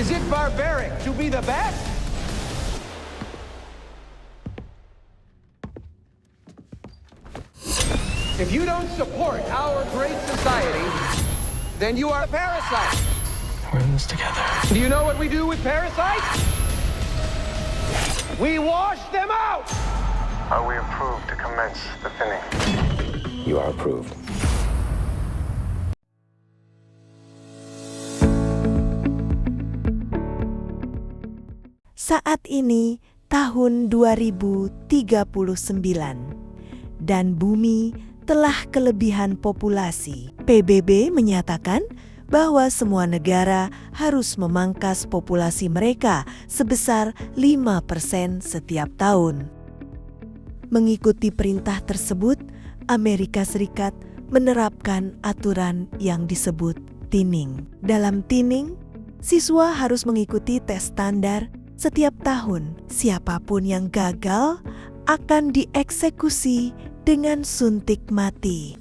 Is it barbaric to be the best? If you don't support our great society, then you are a parasite. We're in this together. Do you know what we do with parasites? We wash them out! Are we approved to commence the thinning? You are approved. Saat ini tahun 2039 dan bumi telah kelebihan populasi. PBB menyatakan bahwa semua negara harus memangkas populasi mereka sebesar 5% setiap tahun. Mengikuti perintah tersebut, Amerika Serikat menerapkan aturan yang disebut thinning. Dalam thinning, siswa harus mengikuti tes standar setiap tahun. Siapapun yang gagal akan dieksekusi dengan suntik mati.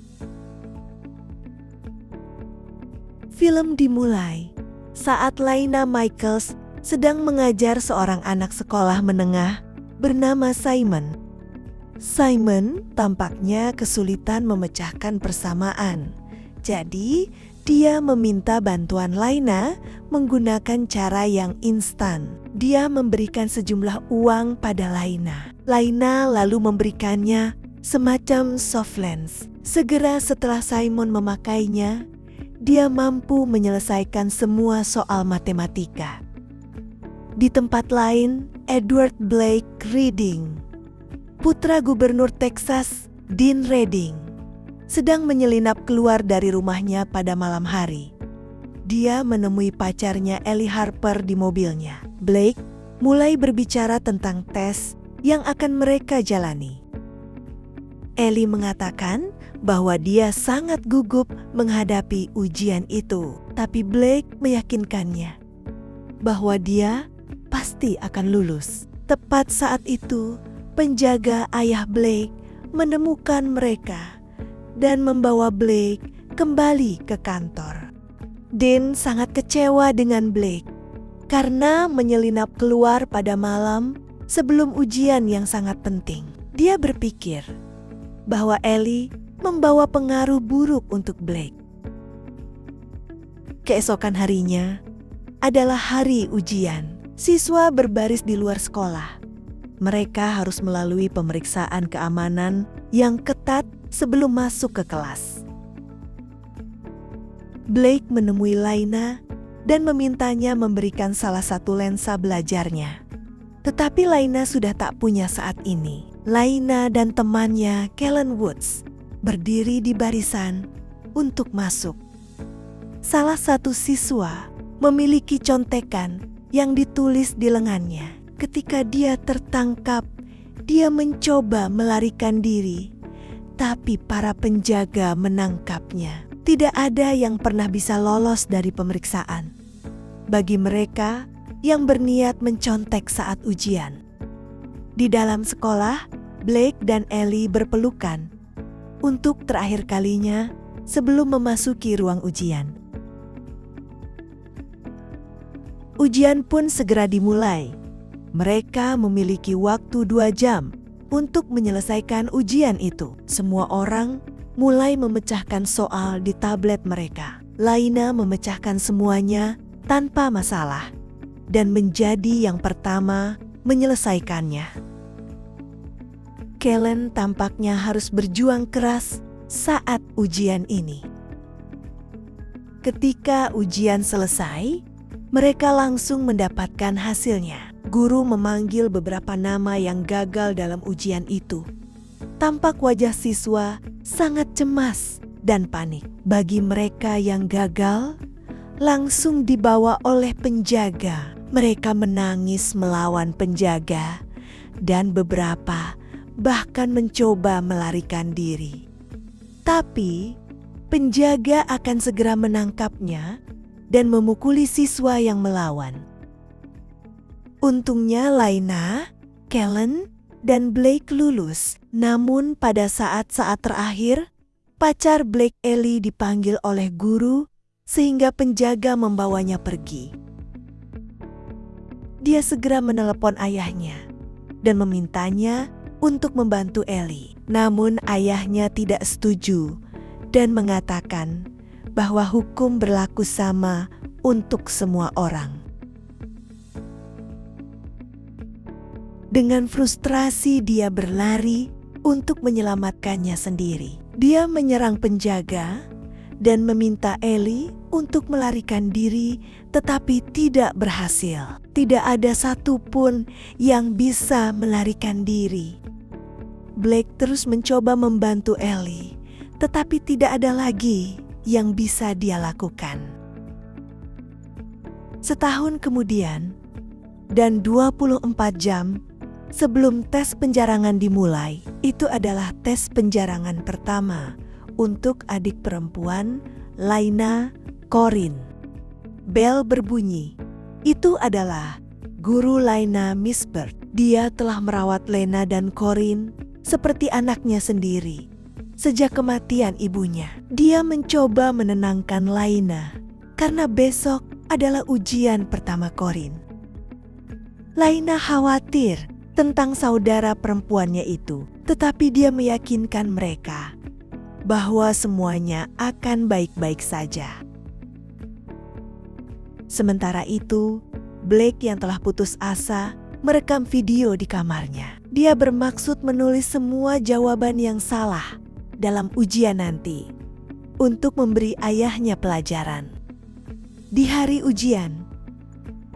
Film dimulai saat Laina Michaels sedang mengajar seorang anak sekolah menengah bernama Simon. Simon tampaknya kesulitan memecahkan persamaan. Jadi, dia meminta bantuan Laina menggunakan cara yang instan. Dia memberikan sejumlah uang pada Laina. Laina lalu memberikannya semacam soft lens. Segera setelah Simon memakainya, dia mampu menyelesaikan semua soal matematika. Di tempat lain, Edward Blake Reading, putra Gubernur Texas, Dean Reading, sedang menyelinap keluar dari rumahnya pada malam hari. Dia menemui pacarnya Ellie Harper di mobilnya. Blake mulai berbicara tentang tes yang akan mereka jalani. Ellie mengatakan bahwa dia sangat gugup menghadapi ujian itu, tapi Blake meyakinkannya bahwa dia pasti akan lulus. Tepat saat itu, penjaga ayah Blake menemukan mereka dan membawa Blake kembali ke kantor. Dean sangat kecewa dengan Blake karena menyelinap keluar pada malam sebelum ujian yang sangat penting. Dia berpikir bahwa Ellie membawa pengaruh buruk untuk Blake. Keesokan harinya adalah hari ujian. Siswa berbaris di luar sekolah. Mereka harus melalui pemeriksaan keamanan yang ketat sebelum masuk ke kelas. Blake menemui Laina dan memintanya memberikan salah satu lensa belajarnya. Tetapi Laina sudah tak punya saat ini. Laina dan temannya, Kellen Woods, berdiri di barisan untuk masuk. Salah satu siswa memiliki contekan yang ditulis di lengannya. Ketika dia tertangkap, dia mencoba melarikan diri, tapi para penjaga menangkapnya. Tidak ada yang pernah bisa lolos dari pemeriksaan bagi mereka yang berniat mencontek saat ujian. Di dalam sekolah, Blake dan Ellie berpelukan untuk terakhir kalinya sebelum memasuki ruang ujian. Ujian pun segera dimulai. Mereka memiliki waktu 2 jam untuk menyelesaikan ujian itu. Semua orang mulai memecahkan soal di tablet mereka. Laina memecahkan semuanya tanpa masalah dan menjadi yang pertama menyelesaikannya. Kellen tampaknya harus berjuang keras saat ujian ini. Ketika ujian selesai, mereka langsung mendapatkan hasilnya. Guru memanggil beberapa nama yang gagal dalam ujian itu. Tampak wajah siswa sangat cemas dan panik. Bagi mereka yang gagal, langsung dibawa oleh penjaga. Mereka menangis melawan penjaga dan beberapa bahkan mencoba melarikan diri. Tapi penjaga akan segera menangkapnya dan memukuli siswa yang melawan. Untungnya Laina, Kellen, dan Blake lulus. Namun pada saat-saat terakhir, pacar Blake, Ellie, dipanggil oleh guru sehingga penjaga membawanya pergi. dia segera menelepon ayahnya dan memintanya untuk membantu Ellie. Namun ayahnya tidak setuju dan mengatakan bahwa hukum berlaku sama untuk semua orang. Dengan frustrasi dia berlari untuk menyelamatkannya sendiri. Dia menyerang penjaga dan meminta Ellie untuk melarikan diri, tetapi tidak berhasil. Tidak ada satupun yang bisa melarikan diri. Blake terus mencoba membantu Ellie, tetapi tidak ada lagi yang bisa dia lakukan. Setahun kemudian, dan 24 jam sebelum tes penjarangan dimulai, itu adalah tes penjarangan pertama untuk adik perempuan Laina Corinne. Bel berbunyi. Itu adalah guru Laina, Miss Bird. Dia telah merawat Lena dan Corinne seperti anaknya sendiri sejak kematian ibunya. Dia mencoba menenangkan Laina karena besok adalah ujian pertama Corinne. Laina khawatir tentang saudara perempuannya itu, tetapi dia meyakinkan mereka bahwa semuanya akan baik-baik saja. Sementara itu, Blake yang telah putus asa merekam video di kamarnya. Dia bermaksud menulis semua jawaban yang salah dalam ujian nanti untuk memberi ayahnya pelajaran. Di hari ujian,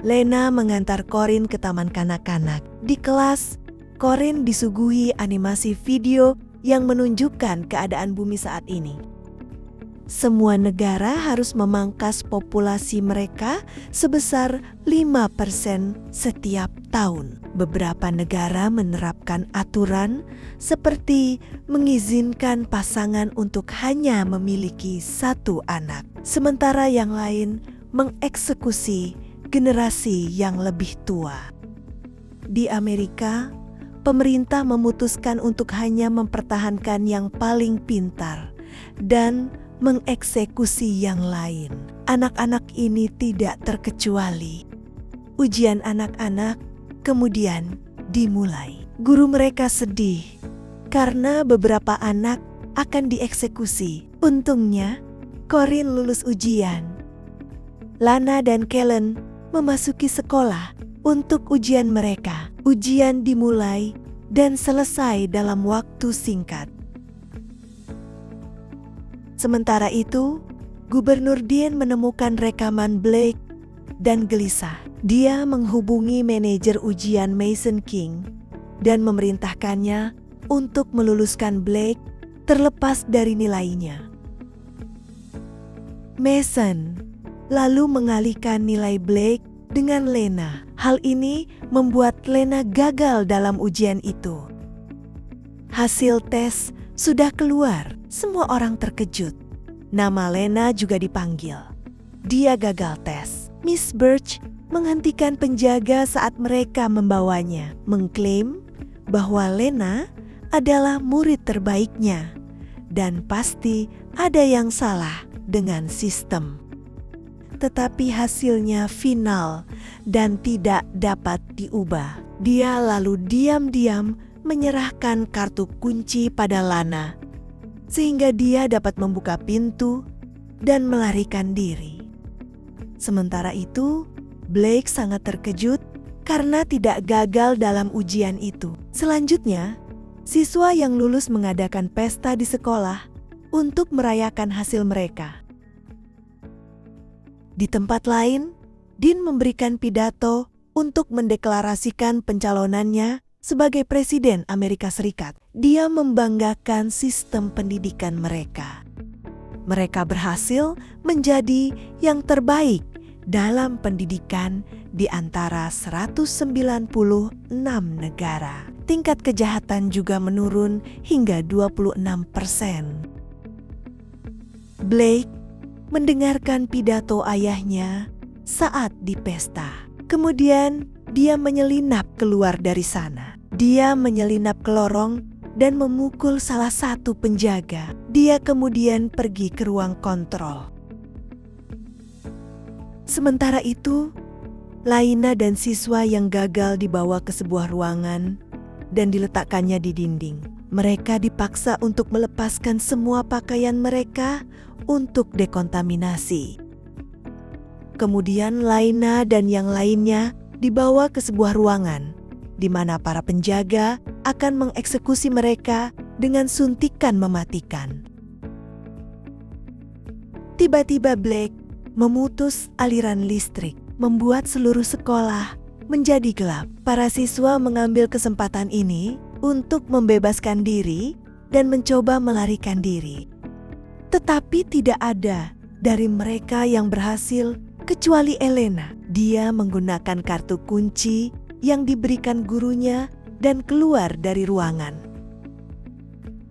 Lena mengantar Corinne ke taman kanak-kanak. Di kelas, Corinne disuguhi animasi video yang menunjukkan keadaan bumi saat ini. Semua negara harus memangkas populasi mereka sebesar 5% setiap tahun. Beberapa negara menerapkan aturan seperti mengizinkan pasangan untuk hanya memiliki satu anak, sementara yang lain mengeksekusi generasi yang lebih tua. Di Amerika, pemerintah memutuskan untuk hanya mempertahankan yang paling pintar dan mengeksekusi yang lain. Anak-anak ini tidak terkecuali. Ujian anak-anak kemudian dimulai. Guru mereka sedih karena beberapa anak akan dieksekusi. Untungnya, Corinne lulus ujian. Lana dan Kellen memasuki sekolah untuk ujian mereka. Ujian dimulai dan selesai dalam waktu singkat. Sementara itu, Gubernur Dean menemukan rekaman Blake dan gelisah. Dia menghubungi manajer ujian Mason King dan memerintahkannya untuk meluluskan Blake terlepas dari nilainya. Mason lalu mengalihkan nilai Blake dengan Lena. Hal ini membuat Lena gagal dalam ujian itu. Hasil tes sudah keluar. Semua orang terkejut. Nama Lena juga dipanggil. Dia gagal tes. Miss Birch menghentikan penjaga saat mereka membawanya, mengklaim bahwa Lena adalah murid terbaiknya dan pasti ada yang salah dengan sistem. Tetapi hasilnya final dan tidak dapat diubah. Dia lalu diam-diam menyerahkan kartu kunci pada Lana, sehingga dia dapat membuka pintu dan melarikan diri. Sementara itu, Blake sangat terkejut karena tidak gagal dalam ujian itu. Selanjutnya, siswa yang lulus mengadakan pesta di sekolah untuk merayakan hasil mereka. Di tempat lain, Dean memberikan pidato untuk mendeklarasikan pencalonannya sebagai Presiden Amerika Serikat. Dia membanggakan sistem pendidikan mereka. Mereka berhasil menjadi yang terbaik dalam pendidikan di antara 196 negara. Tingkat kejahatan juga menurun hingga 26%. Blake mendengarkan pidato ayahnya saat di pesta. Kemudian dia menyelinap keluar dari sana. Dia menyelinap ke lorong dan memukul salah satu penjaga. Dia kemudian pergi ke ruang kontrol. Sementara itu, Laina dan siswa yang gagal dibawa ke sebuah ruangan dan diletakkannya di dinding. Mereka dipaksa untuk melepaskan semua pakaian mereka untuk dekontaminasi. Kemudian Laina dan yang lainnya dibawa ke sebuah ruangan di mana para penjaga akan mengeksekusi mereka dengan suntikan mematikan. Tiba-tiba Blake memutus aliran listrik, membuat seluruh sekolah menjadi gelap. Para siswa mengambil kesempatan ini untuk membebaskan diri dan mencoba melarikan diri. Tetapi tidak ada dari mereka yang berhasil kecuali Elena. Dia menggunakan kartu kunci yang diberikan gurunya dan keluar dari ruangan.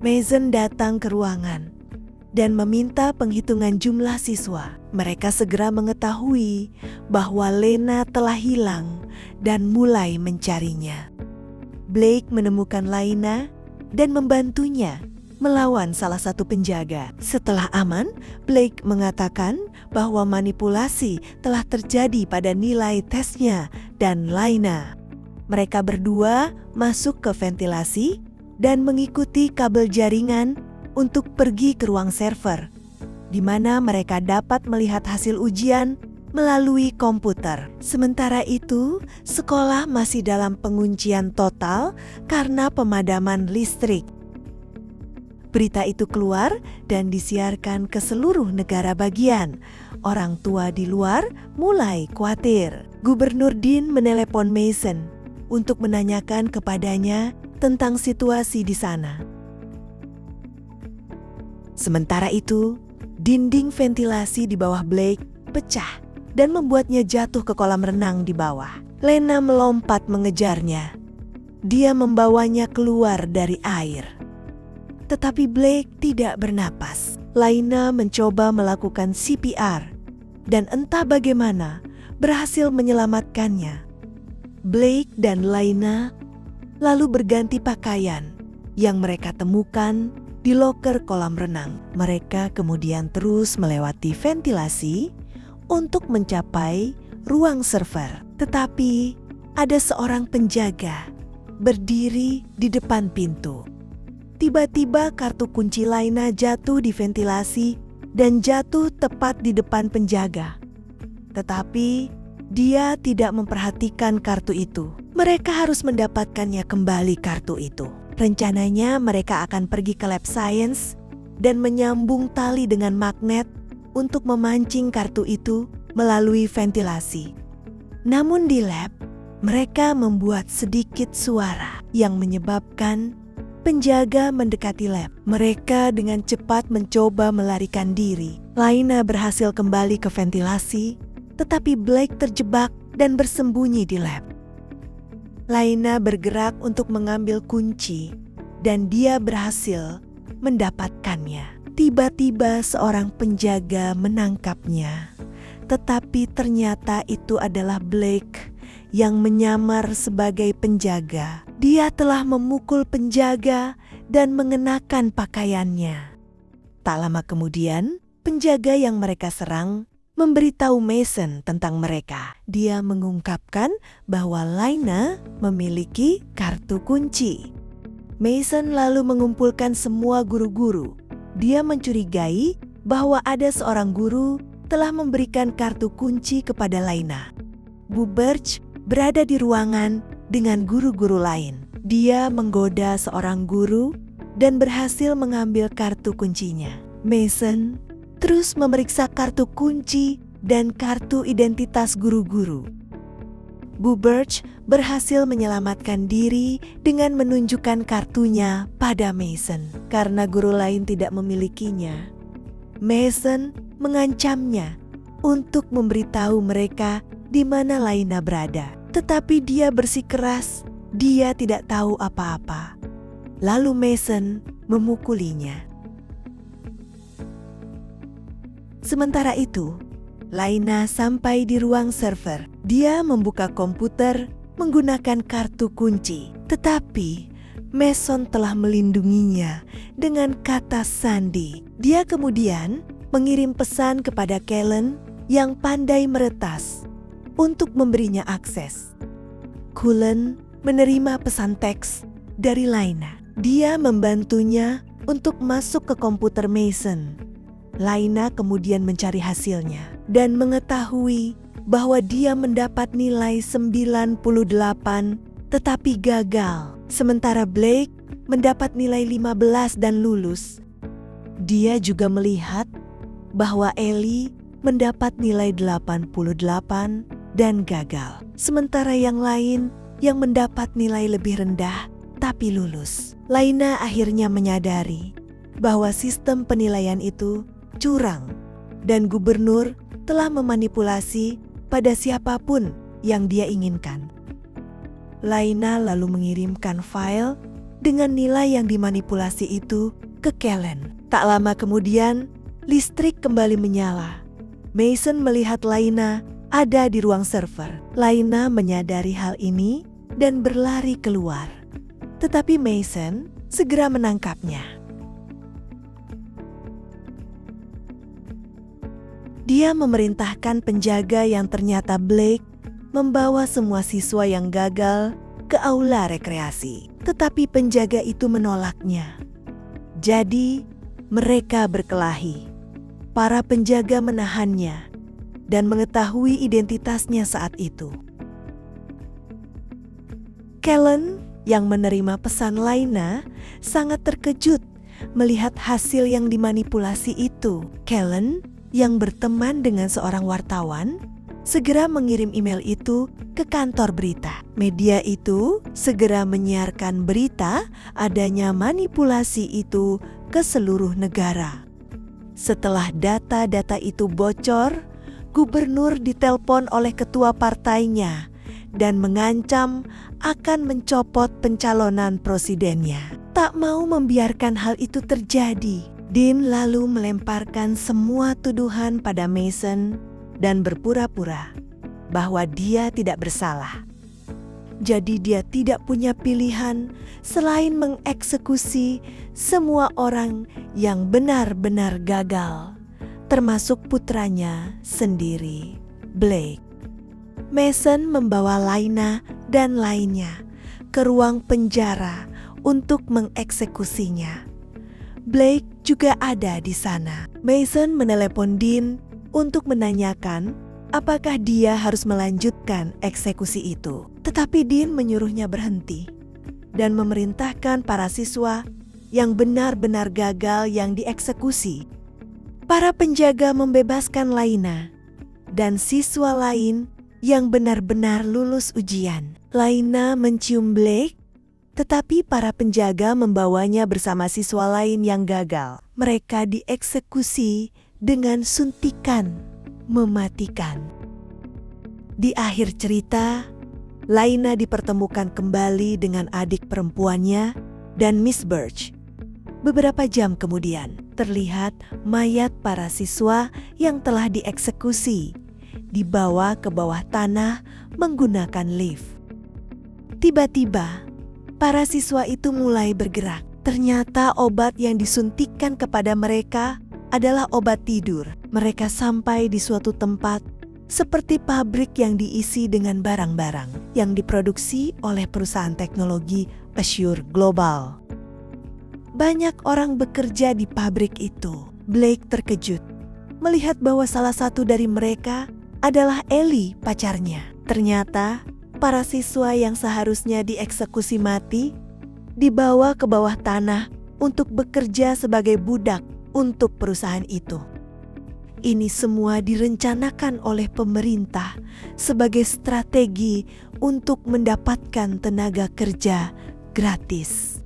Mason datang ke ruangan dan meminta penghitungan jumlah siswa. Mereka segera mengetahui bahwa Lena telah hilang dan mulai mencarinya. Blake menemukan Laina dan membantunya melawan salah satu penjaga. Setelah aman, Blake mengatakan bahwa manipulasi telah terjadi pada nilai tesnya dan Laina. Mereka berdua masuk ke ventilasi dan mengikuti kabel jaringan untuk pergi ke ruang server, di mana mereka dapat melihat hasil ujian melalui komputer. Sementara itu, sekolah masih dalam penguncian total karena pemadaman listrik. Berita itu keluar dan disiarkan ke seluruh negara bagian. Orang tua di luar mulai khawatir. Gubernur Dean menelepon Mason untuk menanyakan kepadanya tentang situasi di sana. Sementara itu, dinding ventilasi di bawah Blake pecah dan membuatnya jatuh ke kolam renang di bawah. Lena melompat mengejarnya. Dia membawanya keluar dari air. Tetapi Blake tidak bernapas. Laina mencoba melakukan CPR dan entah bagaimana berhasil menyelamatkannya. Blake dan Laina lalu berganti pakaian yang mereka temukan di loker kolam renang. Mereka kemudian terus melewati ventilasi untuk mencapai ruang server. Tetapi ada seorang penjaga berdiri di depan pintu. Tiba-tiba kartu kunci Laina jatuh di ventilasi dan jatuh tepat di depan penjaga. Tetapi dia tidak memperhatikan kartu itu. Mereka harus mendapatkannya kembali kartu itu. Rencananya mereka akan pergi ke lab science dan menyambung tali dengan magnet untuk memancing kartu itu melalui ventilasi. Namun di lab, mereka membuat sedikit suara yang menyebabkan penjaga mendekati lab. Mereka dengan cepat mencoba melarikan diri. Laina berhasil kembali ke ventilasi, tetapi Blake terjebak dan bersembunyi di lab. Laina bergerak untuk mengambil kunci dan dia berhasil mendapatkannya. Tiba-tiba seorang penjaga menangkapnya, tetapi ternyata itu adalah Blake yang menyamar sebagai penjaga. Dia telah memukul penjaga dan mengenakan pakaiannya. Tak lama kemudian, penjaga yang mereka serang memberitahu Mason tentang mereka. Dia mengungkapkan bahwa Laina memiliki kartu kunci. Mason lalu mengumpulkan semua guru-guru. Dia mencurigai bahwa ada seorang guru telah memberikan kartu kunci kepada Laina. Bu Birch berada di ruangan dengan guru-guru lain. Dia menggoda seorang guru dan berhasil mengambil kartu kuncinya. Mason terus memeriksa kartu kunci dan kartu identitas guru-guru. Bu Birch berhasil menyelamatkan diri dengan menunjukkan kartunya pada Mason. Karena guru lain tidak memilikinya, Mason mengancamnya untuk memberitahu mereka di mana Laina berada. Tetapi dia bersikeras, dia tidak tahu apa-apa. Lalu Mason memukulinya. Sementara itu, Laina sampai di ruang server. Dia membuka komputer menggunakan kartu kunci. Tetapi Mason telah melindunginya dengan kata sandi. Dia kemudian mengirim pesan kepada Kellen yang pandai meretas untuk memberinya akses. Cullen menerima pesan teks dari Laina. Dia membantunya untuk masuk ke komputer Mason. Laina kemudian mencari hasilnya dan mengetahui bahwa dia mendapat nilai 98 tetapi gagal. Sementara Blake mendapat nilai 15 dan lulus. Dia juga melihat bahwa Ellie mendapat nilai 88 dan gagal. Sementara yang lain yang mendapat nilai lebih rendah tapi lulus. Laina akhirnya menyadari bahwa sistem penilaian itu curang dan gubernur telah memanipulasi pada siapapun yang dia inginkan. Laina lalu mengirimkan file dengan nilai yang dimanipulasi itu ke Kellen. Tak lama kemudian, listrik kembali menyala. Mason melihat Laina ada di ruang server. Laina menyadari hal ini dan berlari keluar. Tetapi Mason segera menangkapnya. Dia memerintahkan penjaga yang ternyata Blake membawa semua siswa yang gagal ke aula rekreasi. Tetapi penjaga itu menolaknya. Jadi, mereka berkelahi. Para penjaga menahannya dan mengetahui identitasnya saat itu. Kellen yang menerima pesan Laina sangat terkejut melihat hasil yang dimanipulasi itu. Kellen yang berteman dengan seorang wartawan segera mengirim email itu ke kantor berita. Media itu segera menyiarkan berita adanya manipulasi itu ke seluruh negara. Setelah data-data itu bocor, gubernur ditelepon oleh ketua partainya dan mengancam akan mencopot pencalonan presidennya. Tak mau membiarkan hal itu terjadi, Dean lalu melemparkan semua tuduhan pada Mason dan berpura-pura bahwa dia tidak bersalah. Jadi dia tidak punya pilihan selain mengeksekusi semua orang yang benar-benar gagal, termasuk putranya sendiri, Blake. Mason membawa Laina dan lainnya ke ruang penjara untuk mengeksekusinya. Blake juga ada di sana. Mason menelepon Dean untuk menanyakan apakah dia harus melanjutkan eksekusi itu. Tetapi Dean menyuruhnya berhenti dan memerintahkan para siswa yang benar-benar gagal yang dieksekusi. Para penjaga membebaskan Laina dan siswa lain yang benar-benar lulus ujian. Laina mencium Blake, tetapi para penjaga membawanya bersama siswa lain yang gagal. Mereka dieksekusi dengan suntikan mematikan. Di akhir cerita, Laina dipertemukan kembali dengan adik perempuannya dan Miss Birch. Beberapa jam kemudian, terlihat mayat para siswa yang telah dieksekusi dibawa ke bawah tanah menggunakan lift. Tiba-tiba, para siswa itu mulai bergerak. Ternyata obat yang disuntikkan kepada mereka adalah obat tidur. Mereka sampai di suatu tempat seperti pabrik yang diisi dengan barang-barang yang diproduksi oleh perusahaan teknologi Azure Global. Banyak orang bekerja di pabrik itu. Blake terkejut melihat bahwa salah satu dari mereka adalah Ellie, pacarnya. Ternyata para siswa yang seharusnya dieksekusi mati dibawa ke bawah tanah untuk bekerja sebagai budak untuk perusahaan itu. Ini semua direncanakan oleh pemerintah sebagai strategi untuk mendapatkan tenaga kerja gratis.